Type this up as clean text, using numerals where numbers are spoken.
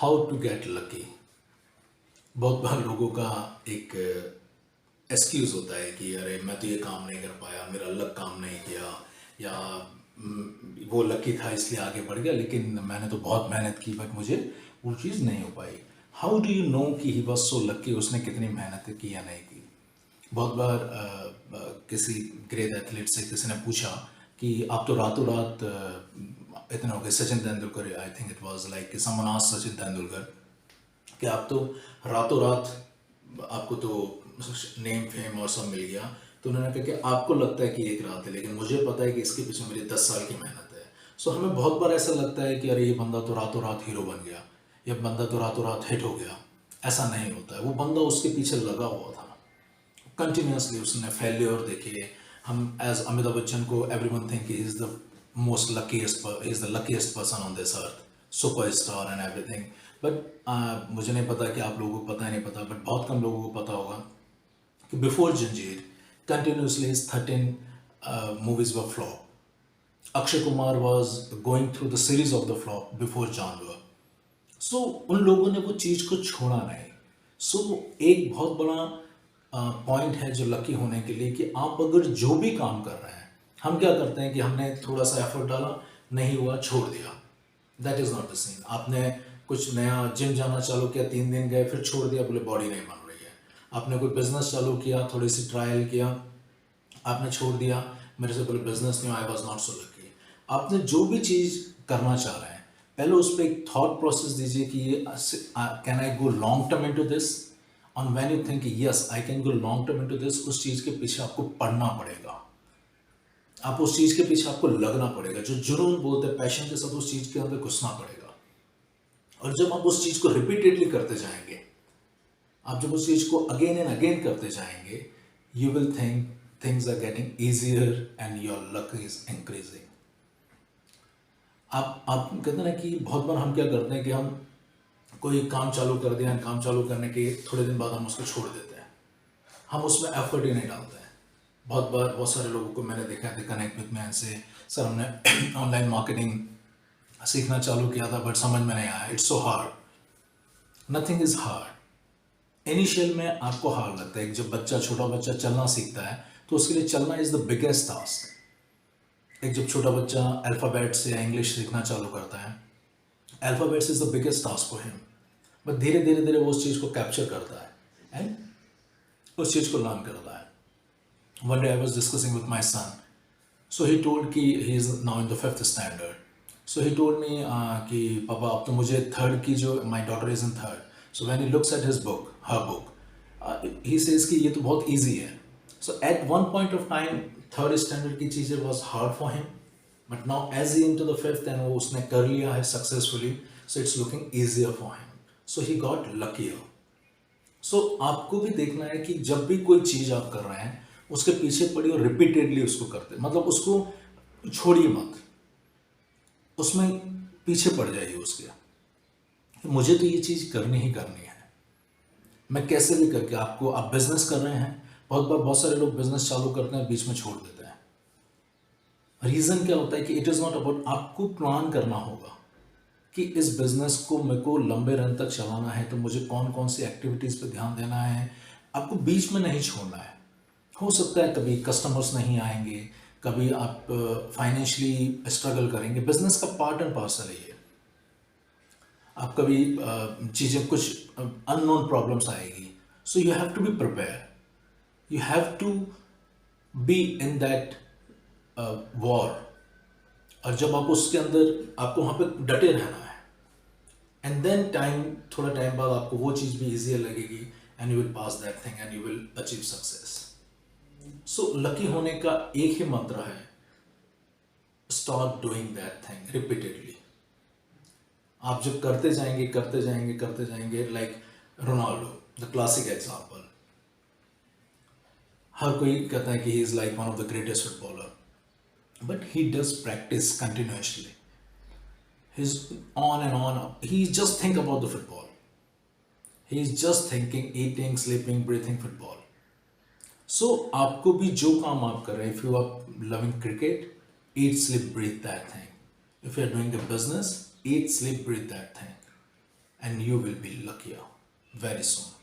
How to get lucky. बहुत बार लोगों का एक एक्सक्यूज़ होता है कि अरे मैं तो ये काम नहीं कर पाया, मेरा लक काम नहीं किया, या वो लकी था इसलिए आगे बढ़ गया, लेकिन मैंने तो बहुत मेहनत की बट मुझे वो चीज़ नहीं हो पाई। हाउ डू यू नो कि ही वॉज सो लकी, उसने कितनी मेहनत की या नहीं की। बहुत बार किसी ग्रेट एथलीट से किसी ने पूछा कि आप तो रातों रात इतने हो गए, Sachin Tendulkar, I think it was like someone asked Sachin Tendulkar कि आप तो रातों रात, आपको तो नेम फेम और सब मिल गया, तो उन्होंने कहा कि आपको लगता है कि एक रात है, लेकिन मुझे पता है कि इसके पीछे मेरी 10 साल की मेहनत है। सो हमें बहुत बार ऐसा लगता है कि अरे ये बंदा तो रातों रात हीरो बन गया, ये बंदा तो रातों रात हिट हो गया। ऐसा नहीं होता है। वो बंदा उसके पीछे लगा हुआ था कंटिन्यूसली, उसने फेल्योर देखे। हम एज अमिताभ बच्चन को everyone think he is the most luckiest, he is the luckiest person on this earth, super star and everything. But मुझे नहीं पता कि आप लोगों को पता है नहीं पता, बट बहुत कम लोगों को पता होगा कि बिफोर जंजीर continuously 13 movies were flop. Akshay Kumar was going through the series of the flop before जानवर। सो उन लोगों ने वो चीज़ को छोड़ा नहीं। सो एक बहुत बड़ा पॉइंट है जो लकी होने के लिए, कि आप अगर जो भी काम कर रहे हैं, हम क्या करते हैं कि हमने थोड़ा सा एफर्ट डाला, नहीं हुआ, छोड़ दिया। That is not the scene. आपने कुछ नया जिम जाना चालू किया, 3 दिन गए, फिर छोड़ दिया, बोले बॉडी नहीं बन रही है। आपने कोई बिजनेस चालू किया, थोड़ी सी ट्रायल किया, आपने छोड़ दिया, मेरे से बोले बिजनेस नहीं, I was not so lucky. आपने जो भी चीज़ करना चाह रहे हैं, पहले उस पर एक थॉट प्रोसेस दीजिए कि ये can I go long term into this. On when you think yes I can go long term into this, उस चीज़ के पीछे आपको पढ़ना पड़ेगा, आप उस चीज़ के पीछे आपको लगना पड़ेगा। जो जुनून बोलते हैं, पैशन के साथ उस चीज़ के अंदर घुसना पड़ेगा। और जब आप उस चीज़ को रिपीटेडली करते जाएंगे, आप जब उस चीज़ को अगेन एंड अगेन करते जाएंगे, you will think things are getting easier and your luck is increasing. आप कहते हैं ना कि बहुत बार हम क्या करते हैं कि हम कोई काम चालू कर दिया, काम चालू करने के थोड़े दिन बाद हम उसको छोड़ देते हैं, हम उसमें एफर्ट ही नहीं डालते हैं। बहुत बार बहुत सारे लोगों को मैंने देखा है, कनेक्ट विद में ऐसे, सर हमने ऑनलाइन मार्केटिंग सीखना चालू किया था बट समझ में नहीं आया, it's so hard. Nothing is hard. Initial में आपको हार्ड लगता है। जब बच्चा, छोटा बच्चा चलना सीखता है, तो उसके लिए चलना इज द बिगेस्ट टास्क। एक जब छोटा बच्चा अल्फ़ाबेट से या इंग्लिश सीखना चालू करता है, alphabets is the biggest task for him, but धीरे धीरे धीरे वो उस चीज़ को कैप्चर करता है एंड उस चीज़ को लर्न करता है। One day I was discussing with my son, so he told कि he is now in the 5th standard. So he told me कि पापा अब तो मुझे थर्ड की, जो my daughter is in third, so when he looks at his book, her book, he says कि ये तो बहुत ईजी है। So at one point of time third standard की चीज़ें was hard for him, but now as he into the 5th and वो उसने कर लिया है successfully, so it's looking easier for him, so he got luckier. So आपको भी देखना है कि जब भी कोई चीज़ आप कर रहे हैं, उसके पीछे पड़ी और रिपीटेडली उसको करते, मतलब उसको छोड़िए मत, उसमें पीछे पड़ जाइए उसके। मुझे तो ये चीज़ करनी ही करनी है, मैं कैसे भी करके। आपको, आप बिजनेस कर रहे हैं, बहुत बार बहुत सारे लोग बिजनेस चालू करते हैं, बीच में छोड़ देते हैं। रीज़न क्या होता है कि इट इज़ नॉट अबाउट, आपको प्लान करना होगा कि इस बिज़नेस को मेरे को लंबे रन तक चलाना है, तो मुझे कौन कौन सी एक्टिविटीज़ पे ध्यान देना है। आपको बीच में नहीं छोड़ना है। हो सकता है कभी कस्टमर्स नहीं आएंगे, कभी आप फाइनेंशियली स्ट्रगल करेंगे, बिजनेस का पार्ट एंड पार्सल है ये। आप कभी चीज़ें, कुछ अननोन प्रॉब्लम्स आएगी, so you have to be prepare, you have to be in that war. और जब आप उसके अंदर, आपको वहाँ पे डटे रहना है, एंड देन टाइम, थोड़ा टाइम बाद आपको वो चीज़ भी ईजियर लगेगी and you will pass that thing and you will achieve success. So lucky होने का एक ही मंत्र है, start doing that thing repeatedly. आप जब करते जाएंगे करते जाएंगे करते जाएंगे, like Ronaldo, the classic example. हर कोई कहता है कि he is like one of the greatest footballer, but he does practice continuously, he's on and on, he just think about the football, he's just thinking, eating, sleeping, breathing football. So आपको भी जो काम आप कर रहे हैं, if you are loving cricket, eat, sleep, breathe that thing. If you are doing a business, eat, sleep, breathe that thing. and you will be luckier very soon.